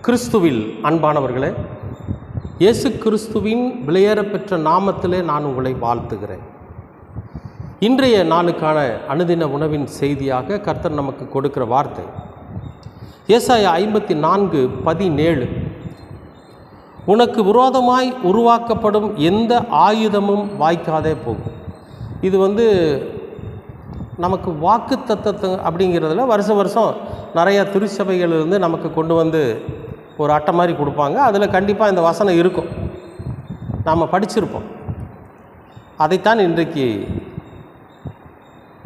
கிறிஸ்துவில் அன்பானவர்களே, இயேசு கிறிஸ்துவின் விலையேற பெற்ற நாமத்திலே நான் உங்களை வாழ்த்துகிறேன். இன்றைய நாளுக்கான அனுதின உணவின் செய்தியாக கர்த்தர் நமக்கு கொடுக்கிற வார்த்தை ஏசாயா 54:17. உனக்கு விரோதமாய் உருவாக்கப்படும் எந்த ஆயுதமும் வாய்க்காதே போகும். இது நமக்கு வாக்கு தத்தத்தை அப்படிங்கிறதுல வருஷம் நிறையா திருச்சபைகளிலிருந்து நமக்கு கொண்டு வந்து ஒரு அட்டை மாதிரி கொடுப்பாங்க. அதில் கண்டிப்பாக இந்த வசனம் இருக்கும், நாம் படிச்சிருப்போம். அதைத்தான் இன்றைக்கு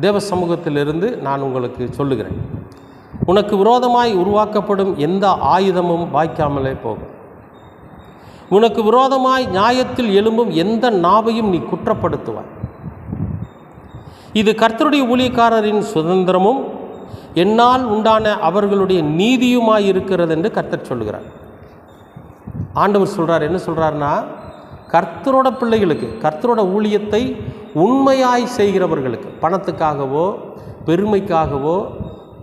தேவ சமூகத்திலிருந்து நான் உங்களுக்கு சொல்லுகிறேன். உனக்கு விரோதமாய் உருவாக்கப்படும் எந்த ஆயுதமும் வாய்க்காமலே போகும். உனக்கு விரோதமாய் நியாயத்தில் எழும்பும் எந்த நாவையும் நீ குற்றப்படுத்துவாய். இது கர்த்தருடைய ஊழியக்காரரின் சுதந்திரமும் என்னால் உண்டான அவர்களுடைய நீதியுமாய் இருக்கிறது என்று கர்த்தர் சொல்லுகிறார். ஆண்டவர் சொல்கிறார், என்ன சொல்கிறார்னா, கர்த்தரோட பிள்ளைகளுக்கு, கர்த்தரோட ஊழியத்தை உண்மையாய் செய்கிறவர்களுக்கு, பணத்துக்காகவோ பெருமைக்காகவோ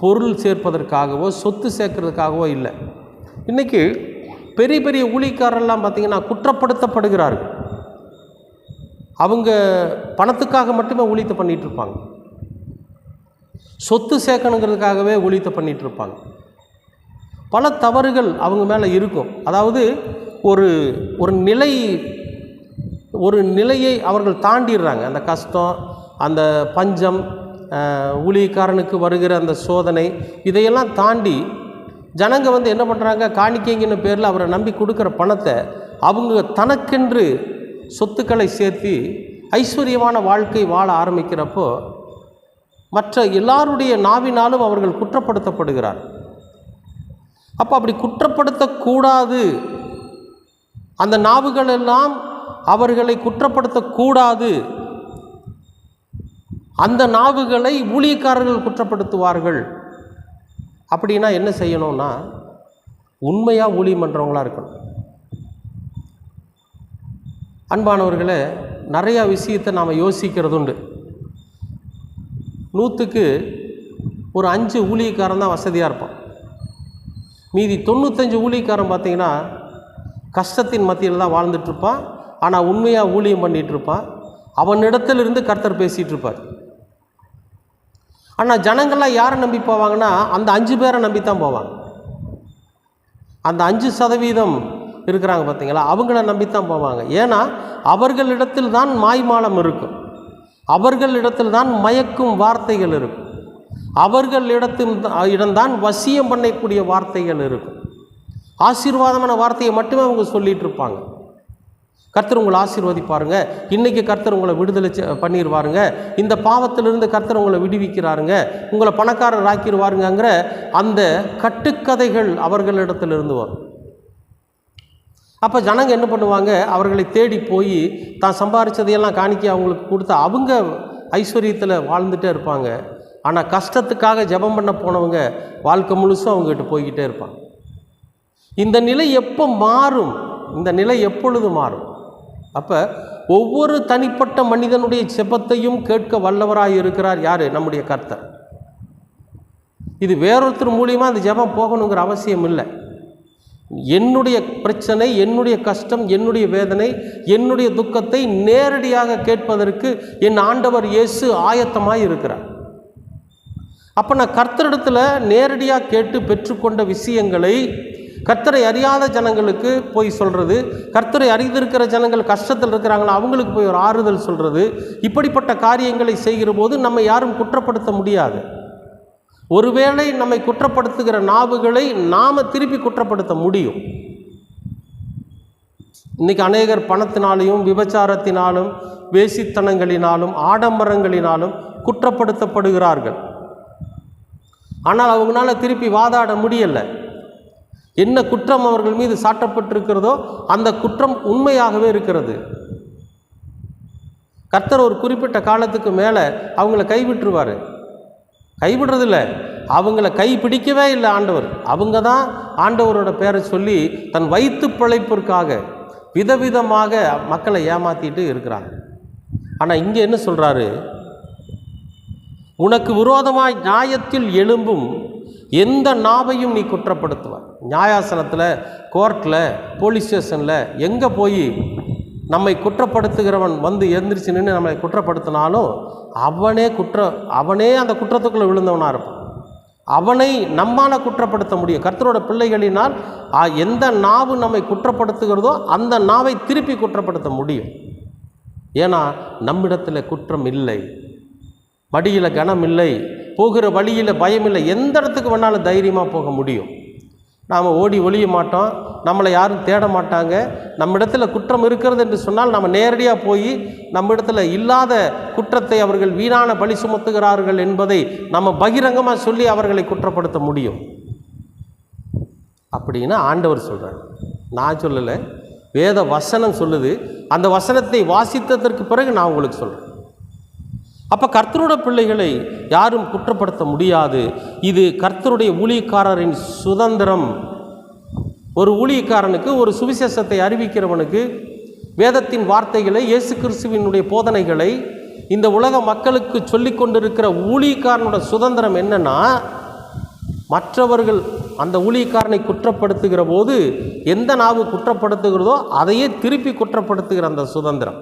பொருள் சேர்ப்பதற்காகவோ சொத்து சேர்க்கறதுக்காகவோ இல்லை. இன்றைக்கி பெரிய பெரிய ஊழியக்காரெல்லாம் பார்த்திங்கன்னா குற்றப்படுத்தப்படுகிறார்கள். அவங்க பணத்துக்காக மட்டுமே ஊழியத்தை பண்ணிகிட்ருப்பாங்க, சொத்து சேர்க்கணுங்கிறதுக்காகவே ஊழியத்தை பண்ணிகிட்ருப்பாங்க. பல தவறுகள் அவங்க மேலே இருக்கும். அதாவது ஒரு நிலையை அவர்கள் தாண்டிடுறாங்க. அந்த கஷ்டம், அந்த பஞ்சம், ஊழியக்காரனுக்கு வருகிற அந்த சோதனை, இதையெல்லாம் தாண்டி ஜனங்க என்ன பண்ணுறாங்க, காணிக்கைங்கிற பேரில் அவரை நம்பி கொடுக்குற பணத்தை அவங்க தனக்கென்று சொத்துக்களை சேர்த்து ஐஸ்வர்யமான வாழ்க்கை வாழ ஆரம்பிக்கிறப்போ மற்ற எல்லாருடைய நாவினாலும் அவர்கள் குற்றப்படுத்தப்படுகிறார். அப்போ அப்படி குற்றப்படுத்தக்கூடாது, அந்த நாவுகள் எல்லாம் அவர்களை குற்றப்படுத்தக்கூடாது. அந்த நாவுகளை ஊழியக்காரர்கள் குற்றப்படுத்துவார்கள். அப்படின்னா என்ன செய்யணும்னா, உண்மையாக ஊழியம் பண்ணுறவங்களாக இருக்கணும். அன்பானவர்களே, நிறையா விஷயத்தை நாம் யோசிக்கிறது உண்டு. 100க்கு ஒரு 5 ஊழியக்காரன் தான் வசதியாக இருப்பான். மீதி 95 ஊழியக்காரன் பார்த்திங்கன்னா கஷ்டத்தின் மத்தியில் தான் வாழ்ந்துட்டுருப்பான். ஆனால் உண்மையாக ஊழியம் பண்ணிகிட்ருப்பான். அவனிடத்திலிருந்து கர்த்தர் பேசிகிட்டு இருப்பார். ஆனால் ஜனங்கள்லாம் யாரை நம்பி போவாங்கன்னா, அந்த 5 பேரை நம்பித்தான் போவாங்க. அந்த 5% இருக்கிறாங்க பார்த்தீங்களா, அவங்கள நம்பித்தான் போவாங்க. ஏன்னா அவர்களிடத்தில் தான் மாய்மாலம் இருக்கும், அவர்களிடத்தில் தான் மயக்கும் வார்த்தைகள் இருக்கும், அவர்களிடம்தான் வசியம் பண்ணக்கூடிய வார்த்தைகள் இருக்கும். ஆசீர்வாதமான வார்த்தையை மட்டுமே அவங்க சொல்லிகிட்டு இருப்பாங்க. கர்த்தர் உங்களை ஆசீர்வதிப்பாருங்க, இன்றைக்கி கர்த்தர் உங்களை விடுதலை பண்ணிடுவாருங்க, இந்த பாவத்திலிருந்து கர்த்தர் உங்களை விடுவிக்கிறாருங்க, உங்களை பணக்காரர் ஆக்கிடுவாருங்கிற அந்த கட்டுக்கதைகள் அவர்களிடத்திலிருந்து வரும். அப்போ ஜனங்க என்ன பண்ணுவாங்க, அவர்களை தேடி போய் தான் சம்பாதிச்சதையெல்லாம் காணிக்கை அவங்களுக்கு கொடுத்து அவங்க ஐஸ்வர்யத்தில் வாழ்ந்துகிட்டே இருப்பாங்க. ஆனால் கஷ்டத்துக்காக ஜெபம் பண்ண போனவங்க வாழ்க்கை முழுசும் அவங்ககிட்ட போய்கிட்டே இருப்பாங்க. இந்த நிலை எப்போ மாறும்? இந்த நிலை எப்பொழுது மாறும்? அப்போ ஒவ்வொரு தனிப்பட்ட மனிதனுடைய ஜெபத்தையும் கேட்க வல்லவராக இருக்கிறார் யார்? நம்முடைய கர்த்தர். இது வேறொருத்தர் மூலியமாக அந்த ஜெபம் போகணுங்கிற அவசியம் இல்லை. என்னுடைய பிரச்சனை, என்னுடைய கஷ்டம், என்னுடைய வேதனை, என்னுடைய துக்கத்தை நேரடியாக கேட்பதற்கு என் ஆண்டவர் இயேசு ஆயத்தமாக இருக்கிறார். அப்போ நான் கர்த்தரிடத்தில் நேரடியாக கேட்டு பெற்றுக்கொண்ட விஷயங்களை கர்த்தரை அறியாத ஜனங்களுக்கு போய் சொல்கிறது, கர்த்தரை அறிந்திருக்கிற ஜனங்கள் கஷ்டத்தில் இருக்கிறாங்களோ அவங்களுக்கு போய் ஒரு ஆறுதல் சொல்கிறது, இப்படிப்பட்ட காரியங்களை செய்கிற போது நம்ம யாரும் குற்றப்படுத்த முடியாது. ஒருவேளை நம்மை குற்றப்படுத்துகிற நாவுகளை நாம் திருப்பி குற்றப்படுத்த முடியும். இன்றைக்கி அநேகர் பணத்தினாலும் விபச்சாரத்தினாலும் வேசித்தனங்களினாலும் ஆடம்பரங்களினாலும் குற்றப்படுத்தப்படுகிறார்கள். ஆனால் அவங்களால திருப்பி வாதாட முடியலை. என்ன குற்றம் அவர்கள் மீது சாட்டப்பட்டிருக்கிறதோ அந்த குற்றம் உண்மையாகவே இருக்கிறது. கர்த்தர் ஒரு குறிப்பிட்ட காலத்துக்கு மேலே அவங்கள கைவிட்டுருவார். கைவிடுறதில்ல, அவங்கள கை பிடிக்கவே இல்லை ஆண்டவர். அவங்க தான் ஆண்டவரோட பேரை சொல்லி தன் வயிற்று பிழைப்பிற்காக விதவிதமாக மக்களை ஏமாற்றிட்டு இருக்கிறாங்க. ஆனால் இங்கே என்ன சொல்கிறாரு, உனக்கு விரோதமாய் நியாயத்தில் எழும்பும் எந்த நாவையும் நீ குற்றப்படுத்துவார். நியாயாசனத்தில், கோர்ட்டில், போலீஸ் ஸ்டேஷனில் எங்கே போய் நம்மை குற்றப்படுத்துகிறவன் வந்து எந்திரிச்சு நின்று நம்மளை குற்றப்படுத்தினாலும் அவனே அந்த குற்றத்துக்குள்ளே விழுந்தவனாக இருப்பான். அவனை நம்மால் குற்றப்படுத்த முடியும். கர்த்தரோட பிள்ளைகளினால் எந்த நாவு நம்மை குற்றப்படுத்துகிறதோ அந்த நாவை திருப்பி குற்றப்படுத்த முடியும். ஏன்னா நம்மிடத்தில் குற்றம் இல்லை, மடியில் கனம் இல்லை, போகிற வழியில் பயம் இல்லை. எந்த இடத்துக்கு வேணாலும் தைரியமாக போக முடியும். நாம் ஓடி ஒளிய மாட்டோம், நம்மளை யாரும் தேட மாட்டாங்க. நம்மிடத்தில் குற்றம் இருக்கிறது என்று சொன்னால் நம்ம நேரடியாக போய் நம்மிடத்தில் இல்லாத குற்றத்தை அவர்கள் வீணான பழி சுமத்துகிறார்கள் என்பதை நம்ம பகிரங்கமாக சொல்லி அவர்களை குற்றப்படுத்த முடியும். அப்படின்னா ஆண்டவர் சொல்கிறார், நான் சொல்லலை, வேத வசனம் சொல்லுது. அந்த வசனத்தை வாசித்ததற்கு பிறகு நான் உங்களுக்கு சொல்கிறேன். அப்போ கர்த்தரோட பிள்ளைகளை யாரும் குற்றப்படுத்த முடியாது. இது கர்த்தருடைய ஊழியக்காரரின் சுதந்திரம். ஒரு ஊழியக்காரனுக்கு, ஒரு சுவிசேஷத்தை அறிவிக்கிறவனுக்கு வேதத்தின் வார்த்தைகளை, இயேசு கிறிஸ்துவினுடைய போதனைகளை இந்த உலக மக்களுக்கு சொல்லி கொண்டிருக்கிற ஊழியக்காரனோட சுதந்திரம் என்னன்னா, மற்றவர்கள் அந்த ஊழியக்காரனை குற்றப்படுத்துகிற போது எந்த நாவு குற்றப்படுத்துகிறதோ அதையே திருப்பி குற்றப்படுத்துகிற அந்த சுதந்திரம்.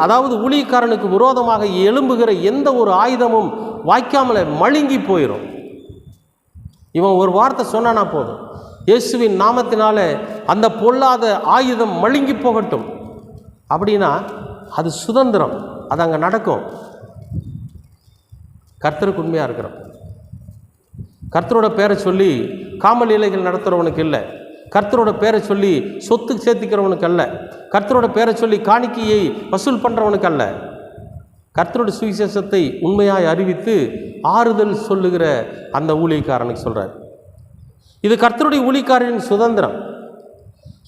அதாவது ஊழியக்காரனுக்கு விரோதமாக எழும்புகிற எந்த ஒரு ஆயுதமும் வாய்க்காமல மழுங்கி போயிடும். இவன் ஒரு வார்த்தை சொன்னானா போதும், இயேசுவின் நாமத்தினால அந்த பொல்லாத ஆயுதம் மழுங்கி போகட்டும் அப்படின்னா அது சுதந்திரம். அது அங்கே நடக்கும். கர்த்தருக்கு உண்மையாக இருக்கிறோம். கர்த்தரோட பேரை சொல்லி காமல் இலைகள் நடத்துகிறவனுக்கு இல்லை, கர்த்தரோட பேரை சொல்லி சொத்து சேர்த்துக்கிறவனுக்கு அல்ல, கர்த்தரோட பேரை சொல்லி காணிக்கையை வசூல் பண்ணுறவனுக்கு அல்ல, கர்த்தரோட சுவிசேஷத்தை உண்மையாய் அறிவித்து ஆறுதல் சொல்லுகிற அந்த ஊழியக்காரனுக்கு சொல்கிறார். இது கர்த்தருடைய ஊழியக்காரனின் சுதந்திரம்.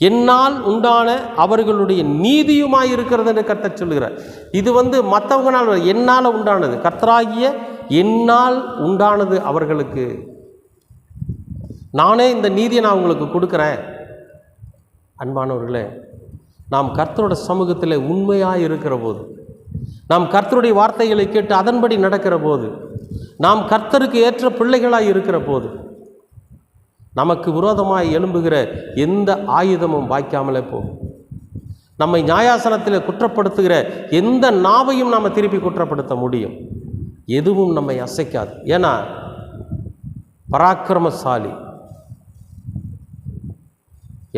என்னால் உண்டான அவர்களுடைய நீதியுமாய் இருக்கிறது என்று கர்த்தர் சொல்லுகிறார். இது மற்றவங்களால், என்னால் உண்டானது, கர்த்தராகிய என்னால் உண்டானது அவர்களுக்கு. நானே இந்த நீதியை நான் உங்களுக்கு கொடுக்குறேன். அன்பானவர்களே, நாம் கர்த்தரோட சமூகத்தில் உண்மையாக இருக்கிற போது, நாம் கர்த்தருடைய வார்த்தைகளை கேட்டு அதன்படி நடக்கிற போது, நாம் கர்த்தருக்கு ஏற்ற பிள்ளைகளாக இருக்கிற போது, நமக்கு விரோதமாய் எழும்புகிற எந்த ஆயுதமும் வாய்க்காமலே போகும். நம்மை நியாயாசனத்தில் குற்றப்படுத்துகிற எந்த நாவையும் நாம் திருப்பி குற்றப்படுத்த முடியும். எதுவும் நம்மை அசைக்காது. ஏன்னா பராக்கிரமசாலி,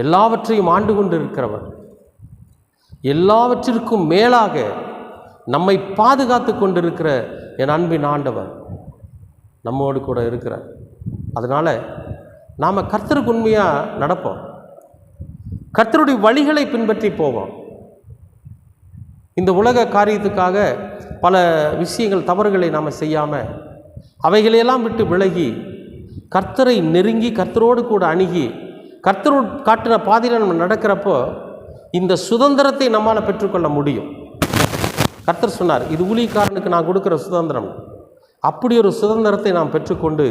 எல்லாவற்றையும் ஆண்டு கொண்டு இருக்கிறவர், எல்லாவற்றிற்கும் மேலாக நம்மை பாதுகாத்து கொண்டிருக்கிற என் அன்பின் ஆண்டவர் நம்மோடு கூட இருக்கிறார். அதனால் நாம் கர்த்தருக்கு உண்மையாக நடப்போம், கர்த்தருடைய வழிகளை பின்பற்றி போவோம். இந்த உலக காரியத்துக்காக பல விஷயங்கள், தவறுகளை நாம் செய்யாமல் அவைகளையெல்லாம் விட்டு விலகி கர்த்தரை நெருங்கி கர்த்தரோடு கூட அணுகி கர்த்தரோடு காட்டின பாதையில் நம்ம நடக்கிறப்போ இந்த சுதந்திரத்தை நம்மால் பெற்றுக்கொள்ள முடியும். கர்த்தர் சொன்னார், இது ஊழியக்காரனுக்கு நான் கொடுக்குற சுதந்திரம். அப்படி ஒரு சுதந்திரத்தை நாம் பெற்றுக்கொண்டு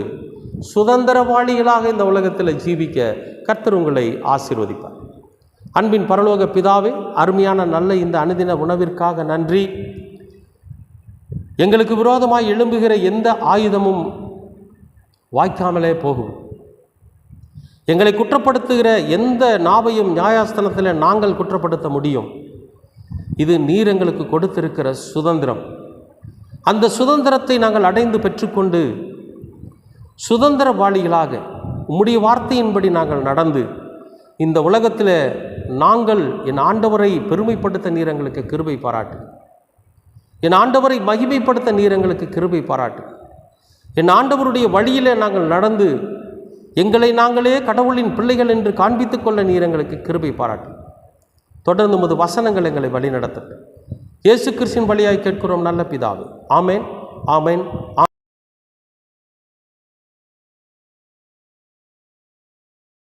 சுதந்திரவாளிகளாக இந்த உலகத்தில் ஜீவிக்க கர்த்தர் உங்களை ஆசீர்வதிப்பார். அன்பின் பரலோக பிதாவே, அருமையான நல்ல இந்த அனுதின உணவிற்காக நன்றி. எங்களுக்கு விரோதமாய் எழும்புகிற எந்த ஆயுதமும் வாய்க்காமலே போகும். எங்களை குற்றப்படுத்துகிற எந்த நாவையும் நியாயாஸ்தலத்தில் நாங்கள் குற்றப்படுத்த முடியும். இது நீர் எங்களுக்கு கொடுத்திருக்கிற சுதந்திரம். அந்த சுதந்திரத்தை நாங்கள் அடைந்து பெற்றுக்கொண்டு சுதந்திரவாளிகளாக உம்முடைய வார்த்தையின்படி நாங்கள் நடந்து இந்த உலகத்தில் நாங்கள் என் ஆண்டவரை பெருமைப்படுத்த நீர் எங்களுக்கு கிருபை பாராட்டு. என் ஆண்டவரை மகிமைப்படுத்த நீர் எங்களுக்கு கிருபை பாராட்டு. என் ஆண்டவருடைய வழியில் நாங்கள் நடந்து எங்களை நாங்களே கடவுளின் பிள்ளைகள் என்று காண்பித்துக் கொள்ள நீர் எங்களுக்கு கிருபை பாராட்டு. தொடர்ந்து உமது வசனங்கள் எங்களை வழி நடத்தட்டும். இயேசு கிறிஸ்துவின் வழியாய் கேட்கிறோம் நல்ல பிதாவே. ஆமேன், ஆமேன்.